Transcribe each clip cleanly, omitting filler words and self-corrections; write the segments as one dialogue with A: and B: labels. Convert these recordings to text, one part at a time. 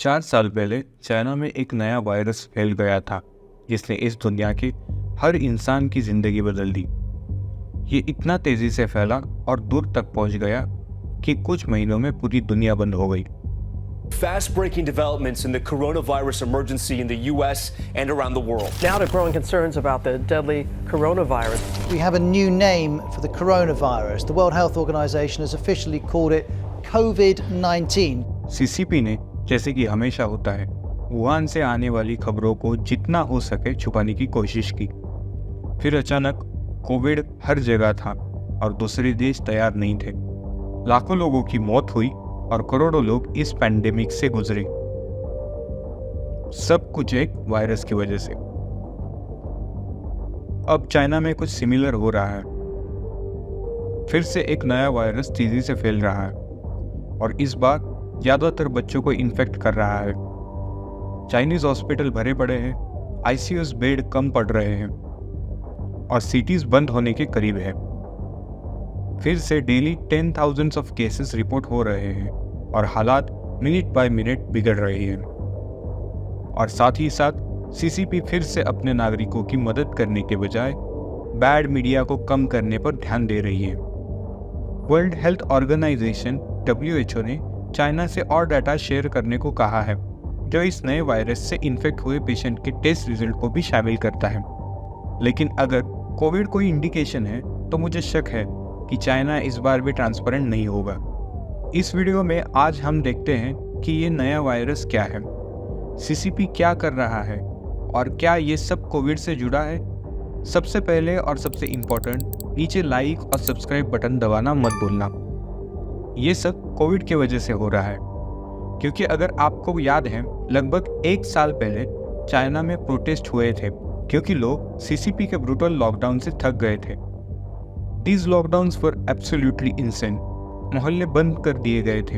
A: 4 साल पहले चाइना में एक नया वायरस फैल गया था जिसने इस दुनिया के हर इंसान की जिंदगी बदल दी। ये इतना तेजी से फैला और दूर तक पहुंच गया कि कुछ महीनों में पूरी दुनिया बंद हो गई।
B: Fast-breaking developments in the coronavirus emergency in the U.S. and around the world.
C: Now to growing concerns about the deadly coronavirus.
D: We have a new name for the coronavirus. The World Health Organization has officially called it COVID-19.
A: CCP ने, जैसे कि हमेशा होता है, Wuhan से आने वाली खबरों को जितना हो सके छुपाने की कोशिश की। फिर अचानक कोविड हर जगह था और दूसरे देश तैयार नहीं थे। लाखों लोगों की मौत हुई और करोड़ों लोग इस पैंडेमिक से गुजरे। सब कुछ एक वायरस की वजह से। अब चाइना में कुछ सिमिलर हो रहा है। फिर से एक नया वायरस तेजी से फैल रहा है और इस बार ज्यादातर बच्चों को इन्फेक्ट कर रहा है। चाइनीज हॉस्पिटल भरे पड़े हैं, आईसीयू बेड कम पड़ रहे हैं और सिटीज बंद होने के करीब है। फिर से डेली 10,000 ऑफ केसेस रिपोर्ट हो रहे हैं और हालात मिनट बाय मिनट बिगड़ रहे हैं। और साथ ही साथ सीसीपी फिर से अपने नागरिकों की मदद करने के बजाय बैड मीडिया को कम करने पर ध्यान दे रही है। वर्ल्ड हेल्थ ऑर्गेनाइजेशन WHO ने चाइना से और डाटा शेयर करने को कहा है जो इस नए वायरस से इन्फेक्ट हुए पेशेंट के टेस्ट रिजल्ट को भी शामिल करता है। लेकिन अगर कोविड कोई इंडिकेशन है तो मुझे शक है कि चाइना इस बार भी ट्रांसपेरेंट नहीं होगा। इस वीडियो में आज हम देखते हैं कि ये नया वायरस क्या है, सीसीपी क्या कर रहा है और क्या ये सब कोविड से जुड़ा है। सबसे पहले और सबसे इम्पोर्टेंट, नीचे लाइक और सब्सक्राइब बटन दबाना मत भूलना। ये सब कोविड की वजह से हो रहा है क्योंकि अगर आपको याद है, लगभग 1 साल पहले चाइना में प्रोटेस्ट हुए थे क्योंकि लोग सीसीपी के ब्रूटल लॉकडाउन से थक गए थे। These lockdowns were absolutely insane. मोहल्ले बंद कर दिए गए थे,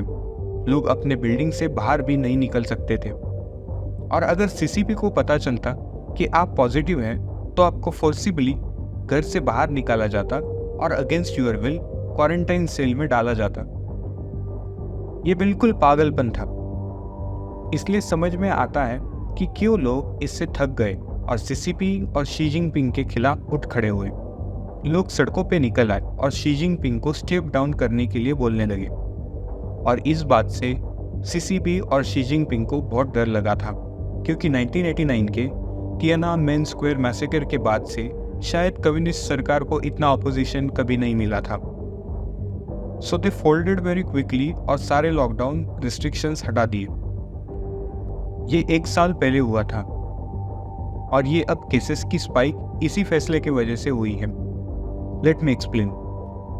A: लोग अपने बिल्डिंग से बाहर भी नहीं निकल सकते थे। और अगर सीसीपी को पता चलता कि आप पॉजिटिव हैं तो आपको फोर्सिबली घर से बाहर निकाला जाता और against your will quarantine cell में डाला जाता। ये बिल्कुल पागलपन था। इसलिए समझ में आता है कि क्यों लोग इससे थक गए और सीसीपी और शी जिनपिंग के खिलाफ उठ खड़े हुए। लोग सड़कों पे निकल आए और शी जिनपिंग को स्टेप डाउन करने के लिए बोलने लगे। और इस बात से सीसीपी और शी जिनपिंग को बहुत डर लगा था क्योंकि 1989 के तियानानमेन स्क्वायर मैसेकर के बाद से शायद कम्युनिस्ट सरकार को इतना अपोजिशन कभी नहीं मिला था। सो दे फोल्डेड वेरी क्विकली और सारे लॉकडाउन रिस्ट्रिक्शंस हटा दिए। ये 1 साल पहले हुआ था और ये अब केसेस की स्पाइक इसी फैसले की वजह से हुई है। Let me explain.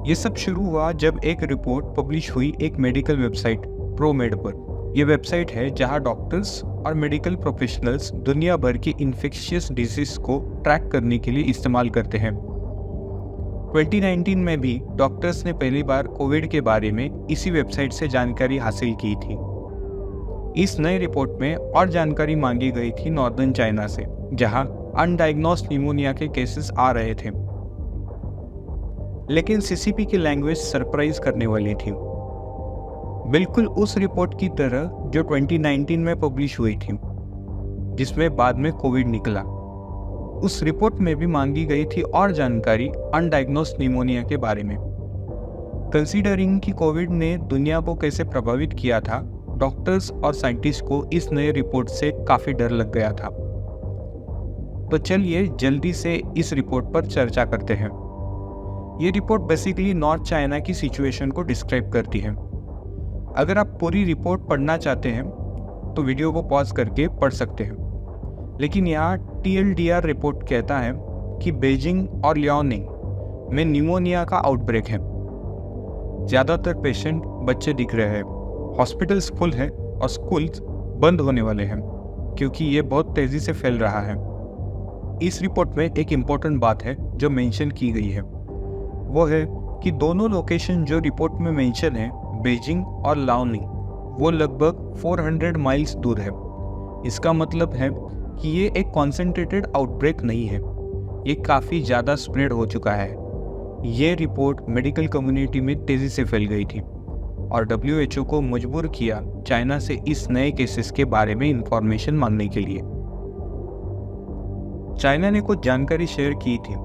A: ये सब शुरू हुआ जब एक रिपोर्ट पब्लिश हुई एक मेडिकल वेबसाइट प्रोमेड पर। यह वेबसाइट है जहां डॉक्टर्स और मेडिकल प्रोफेशनल्स दुनिया भर की इन्फेक्शियस डिजीज को ट्रैक करने के लिए इस्तेमाल करते हैं। 2019 में भी डॉक्टर्स ने पहली बार कोविड के बारे में इसी वेबसाइट से जानकारी हासिल की थी। इस नए रिपोर्ट में और जानकारी मांगी गई थी नॉर्दर्न चाइना से, जहां अनडायग्नोस्ड निमोनिया के केसेस आ रहे थे। लेकिन सीसीपी की लैंग्वेज सरप्राइज करने वाली थी, बिल्कुल उस रिपोर्ट की तरह जो 2019 में पब्लिश हुई थी जिसमें बाद में कोविड निकला। उस रिपोर्ट में भी मांगी गई थी और जानकारी अनडायग्नोस्ड निमोनिया के बारे में। कंसीडरिंग कि कोविड ने दुनिया को कैसे प्रभावित किया था, डॉक्टर्स और साइंटिस्ट को इस नए रिपोर्ट से काफी डर लग गया था। तो चलिए जल्दी से इस रिपोर्ट पर चर्चा करते हैं। ये रिपोर्ट बेसिकली नॉर्थ चाइना की सिचुएशन को डिस्क्राइब करती है। अगर आप पूरी रिपोर्ट पढ़ना चाहते हैं तो वीडियो को पॉज करके पढ़ सकते हैं। लेकिन यहाँ TLDR रिपोर्ट कहता है कि बीजिंग और लियाओनिंग में निमोनिया का आउटब्रेक है। ज़्यादातर पेशेंट बच्चे दिख रहे हैं, हॉस्पिटल्स फुल है और स्कूल्स बंद होने वाले हैं क्योंकि ये बहुत तेज़ी से फैल रहा है। इस रिपोर्ट में एक इम्पोर्टेंट बात है जो मेंशन की गई है, वो है कि दोनों लोकेशन जो रिपोर्ट में मेंशन है, बीजिंग और लाओनिंग, वो लगभग 400 माइल्स दूर है। इसका मतलब है कि ये एक कॉन्सेंट्रेटेड आउटब्रेक नहीं है, ये काफ़ी ज़्यादा स्प्रेड हो चुका है। ये रिपोर्ट मेडिकल कम्युनिटी में तेज़ी से फैल गई थी और डब्ल्यूएचओ को मजबूर किया चाइना से इस नए केसेस के बारे में इंफॉर्मेशन मांगने के लिए। चाइना ने कुछ जानकारी शेयर की थी,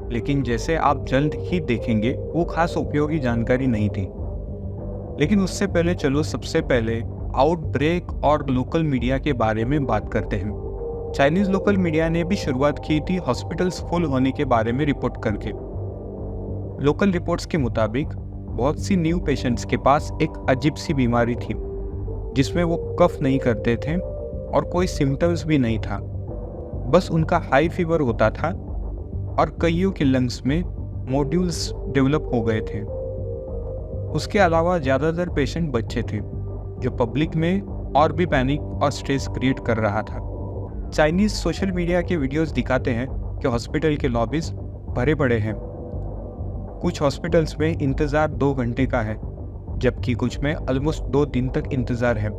A: लेकिन जैसे आप जल्द ही देखेंगे वो खास उपयोगी जानकारी नहीं थी। लेकिन उससे पहले चलो सबसे पहले आउटब्रेक और लोकल मीडिया के बारे में बात करते हैं। चाइनीज लोकल मीडिया ने भी शुरुआत की थी हॉस्पिटल्स फुल होने के बारे में रिपोर्ट करके। लोकल रिपोर्ट्स के मुताबिक बहुत सी न्यू पेशेंट्स के पास एक अजीब सी बीमारी थी जिसमें वो कफ नहीं करते थे और कोई सिम्टम्स भी नहीं था, बस उनका हाई फीवर होता था और कईयों के लंग्स में मॉड्यूल्स डेवलप हो गए थे। उसके अलावा ज़्यादातर पेशेंट बच्चे थे, जो पब्लिक में और भी पैनिक और स्ट्रेस क्रिएट कर रहा था। चाइनीज सोशल मीडिया के वीडियोस दिखाते हैं कि हॉस्पिटल के लॉबीज भरे पड़े हैं। कुछ हॉस्पिटल्स में इंतज़ार 2 घंटे का है, जबकि कुछ में ऑलमोस्ट 2 दिन तक इंतज़ार है।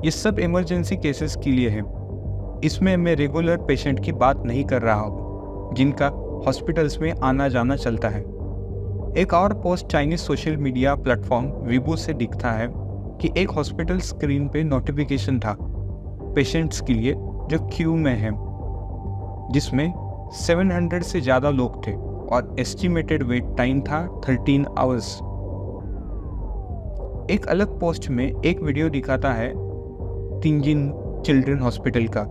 A: ये सब इमरजेंसी केसेस के लिए है। इसमें मैं रेगुलर पेशेंट की बात नहीं कर रहा हूँ, जिनका हॉस्पिटल्स में आना जाना चलता है। एक और post Chinese social media platform Weibo से दिखता है कि एक हॉस्पिटल स्क्रीन पे नोटिफिकेशन था पेशेंट्स के लिए जो क्यू में हैं, जिसमें 700 से ज़्यादा लोग थे और एस्टिमेटेड वेट टाइम था 13 आवर्स। एक अलग पोस्ट में एक वीडियो दिखाता है तिनजिन चिल्ड्रन हॉस्पिटल का,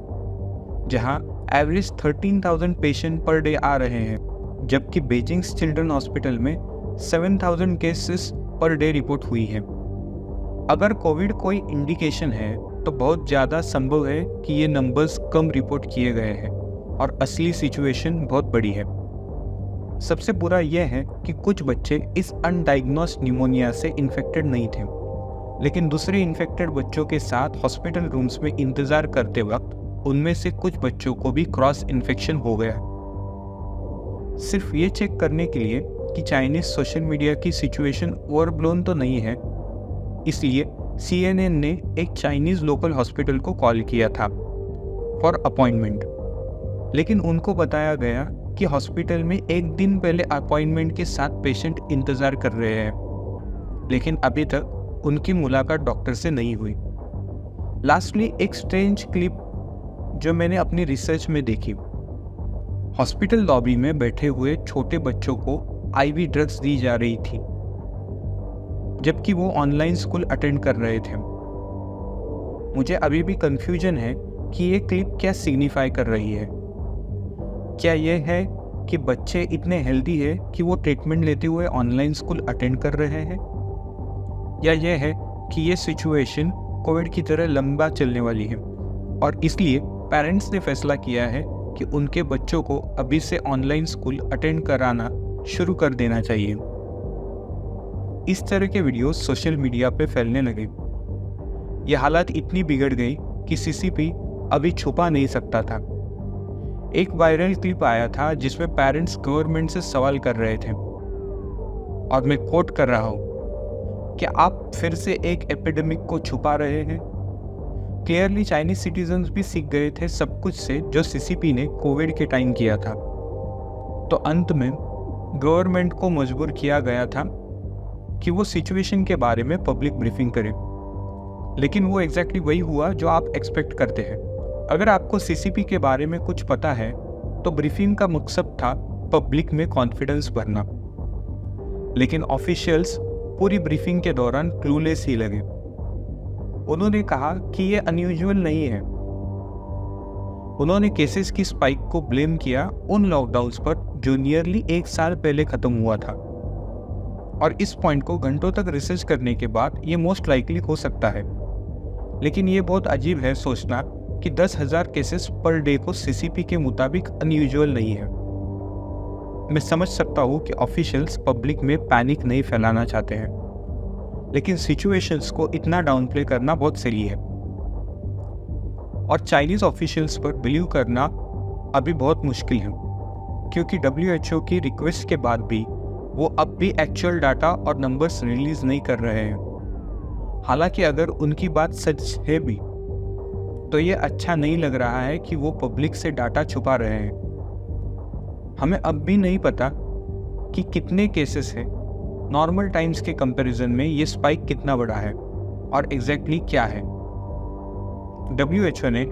A: जहां एवरेज 13,000 पेशेंट पर डे आ रहे हैं, जबकि बीजिंग चिल्ड्रन हॉस्पिटल में 7,000 केसेस पर डे रिपोर्ट हुई है। अगर कोविड कोई इंडिकेशन है तो बहुत ज़्यादा संभव है कि ये नंबर्स कम रिपोर्ट किए गए हैं और असली सिचुएशन बहुत बड़ी है। सबसे बुरा यह है कि कुछ बच्चे इस अनडायग्नोस्ड न्यूमोनिया से इन्फेक्टेड नहीं थे, लेकिन दूसरे इन्फेक्टेड बच्चों के साथ हॉस्पिटल रूम्स में इंतज़ार करते वक्त उनमें से कुछ बच्चों को भी क्रॉस इन्फेक्शन हो गया। सिर्फ ये चेक करने के लिए कि चाइनीज सोशल मीडिया की सिचुएशन ओवरब्लोन तो नहीं है, इसलिए CNN ने एक चाइनीज लोकल हॉस्पिटल को कॉल किया था फॉर अपॉइंटमेंट, लेकिन उनको बताया गया कि हॉस्पिटल में एक दिन पहले अपॉइंटमेंट के साथ पेशेंट इंतज़ार कर रहे हैं, लेकिन अभी तक उनकी मुलाकात डॉक्टर से नहीं हुई। लास्टली एक स्ट्रेंज क्लिप जो मैंने अपनी रिसर्च में देखी। हॉस्पिटल लॉबी में बैठे हुए छोटे बच्चों को IV ड्रग्स दी जा रही थी, जबकि वो ऑनलाइन स्कूल अटेंड कर रहे थे। मुझे अभी भी कंफ्यूजन है कि ये क्लिप क्या सिग्निफाई कर रही है। क्या यह है कि बच्चे इतने हेल्दी है कि वो ट्रीटमेंट लेते हुए ऑनलाइन स्कूल अटेंड कर रहे हैं, या यह है कि ये सिचुएशन कोविड की तरह लंबा चलने वाली है और इसलिए पेरेंट्स ने फैसला किया है कि उनके बच्चों को अभी से ऑनलाइन स्कूल अटेंड कराना शुरू कर देना चाहिए। इस तरह के वीडियोस सोशल मीडिया पे फैलने लगे। ये हालत इतनी बिगड़ गई कि CCP अभी छुपा नहीं सकता था। एक वायरल क्लिप आया था जिसमें पेरेंट्स गवर्नमेंट से सवाल कर रहे थे, और मैं कोट कर रहा हूँ, क्या आप फिर से एक एपिडेमिक को छुपा रहे हैं? क्लियरली चाइनीज सिटीजन्स भी सीख गए थे सब कुछ से जो CCP ने कोविड के टाइम किया था। तो अंत में गवर्नमेंट को मजबूर किया गया था कि वो सिचुएशन के बारे में पब्लिक ब्रीफिंग करे, लेकिन वो एग्जैक्टली वही हुआ जो आप एक्सपेक्ट करते हैं। अगर आपको CCP के बारे में कुछ पता है तो ब्रीफिंग का मकसद था पब्लिक में कॉन्फिडेंस भरना, लेकिन ऑफिशियल्स पूरी ब्रीफिंग के दौरान क्लूलेस ही लगे। उन्होंने कहा कि ये अनयूजुअल नहीं है। उन्होंने केसेस की स्पाइक को ब्लेम किया उन लॉकडाउन्स पर जो नियरली 1 साल पहले खत्म हुआ था, और इस पॉइंट को घंटों तक रिसर्च करने के बाद ये मोस्ट लाइकली हो सकता है। लेकिन ये बहुत अजीब है सोचना कि 10,000 केसेस पर डे को CCP के मुताबिक अनयूजुअल नहीं है। मैं समझ सकता हूँ कि ऑफिशियल्स पब्लिक में पैनिक नहीं फैलाना चाहते हैं, लेकिन सिचुएशंस को इतना डाउनप्ले करना बहुत सही है। और चाइनीज ऑफिशियल्स पर बिलीव करना अभी बहुत मुश्किल है, क्योंकि WHO की रिक्वेस्ट के बाद भी वो अब भी एक्चुअल डाटा और नंबर्स रिलीज नहीं कर रहे हैं। हालांकि अगर उनकी बात सच है भी तो ये अच्छा नहीं लग रहा है कि वो पब्लिक से डाटा छुपा रहे हैं। हमें अब भी नहीं पता कि कितने केसेस हैं नॉर्मल टाइम्स के कंपैरिजन में ये स्पाइक कितना बड़ा है और एग्जैक्टली क्या है। WHO ने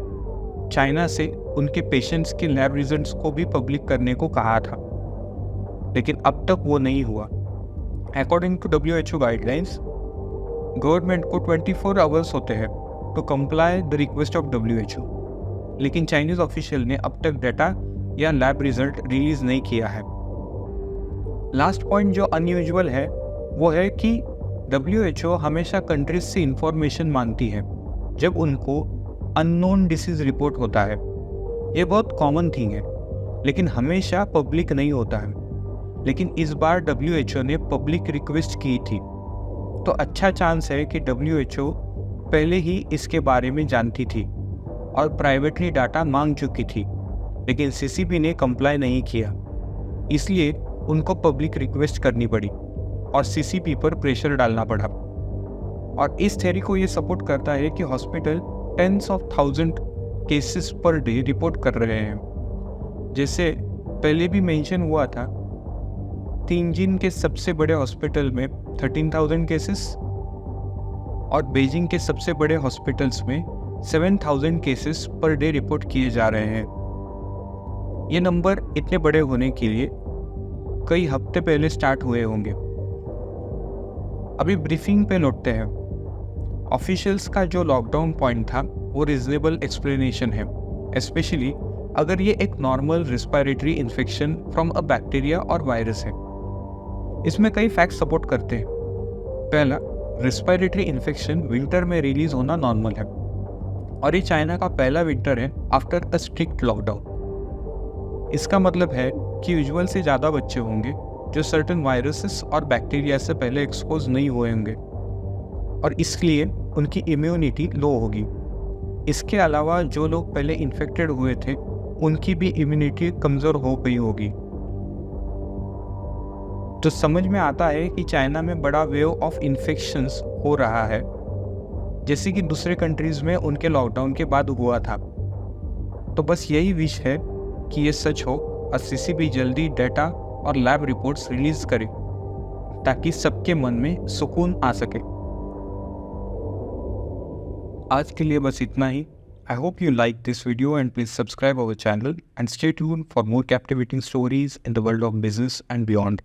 A: चाइना से उनके पेशेंट्स के लैब रिजल्ट्स को भी पब्लिक करने को कहा था, लेकिन अब तक वो नहीं हुआ। According to WHO guidelines, government को 24 आवर्स होते हैं to comply the request of WHO, लेकिन चाइनीज ऑफिशियल ने अब तक डाटा या लैब रिजल्ट रिलीज नहीं किया है। लास्ट पॉइंट जो अनयूजुअल है वो है कि WHO हमेशा कंट्रीज से इंफॉर्मेशन मांगती है जब उनको अननोन डिसीज रिपोर्ट होता है। ये बहुत कॉमन थिंग है, लेकिन हमेशा पब्लिक नहीं होता है। लेकिन इस बार WHO ने पब्लिक रिक्वेस्ट की थी, तो अच्छा चांस है कि WHO पहले ही इसके बारे में जानती थी और प्राइवेटली डाटा मांग चुकी थी, लेकिन CCP ने कंप्लाई नहीं किया, इसलिए उनको पब्लिक रिक्वेस्ट करनी पड़ी और CCP पर प्रेशर डालना पड़ा। और इस थ्योरी को ये सपोर्ट करता है कि hospital tens of thousand cases per day report कर रहे हैं। जैसे पहले भी मेंशन हुआ था, तिनजिन के सबसे बड़े हॉस्पिटल में 13,000 केसेस और बीजिंग के सबसे बड़े हॉस्पिटल्स में 7,000 केसेस पर डे रिपोर्ट किए जा रहे हैं। ये नंबर इतने बड़े होने के लिए कई हफ्ते पहले स्टार्ट हुए होंगे। अभी ब्रीफिंग पे लौटते हैं। ऑफिशियल्स का जो लॉकडाउन पॉइंट था वो रीजनेबल एक्सप्लेनेशन है, स्पेशली अगर ये एक normal respiratory infection from a bacteria और वायरस है। इसमें कई फैक्ट्स सपोर्ट करते हैं। पहला, रिस्पायरेटरी इन्फेक्शन विंटर में रिलीज होना नॉर्मल है और ये चाइना का पहला विंटर है आफ्टर अ स्ट्रिक्ट लॉकडाउन। इसका मतलब है कि यूजुअल से ज़्यादा बच्चे होंगे जो सर्टेन वायरसेस और बैक्टीरिया से पहले एक्सपोज नहीं हुए होंगे और इसलिए उनकी इम्यूनिटी लो होगी। इसके अलावा जो लोग पहले इन्फेक्टेड हुए थे उनकी भी इम्यूनिटी कमज़ोर हो गई होगी। तो समझ में आता है कि चाइना में बड़ा वेव ऑफ इन्फेक्शंस हो रहा है, जैसे कि दूसरे कंट्रीज़ में उनके लॉकडाउन के बाद हुआ था। तो बस यही विश है कि ये सच हो और CCP जल्दी डाटा और लैब रिपोर्ट्स रिलीज करे ताकि सबके मन में सुकून आ सके। आज के लिए बस इतना ही। I hope you liked this video and please subscribe our channel and stay tuned for more captivating stories in the world of business and beyond.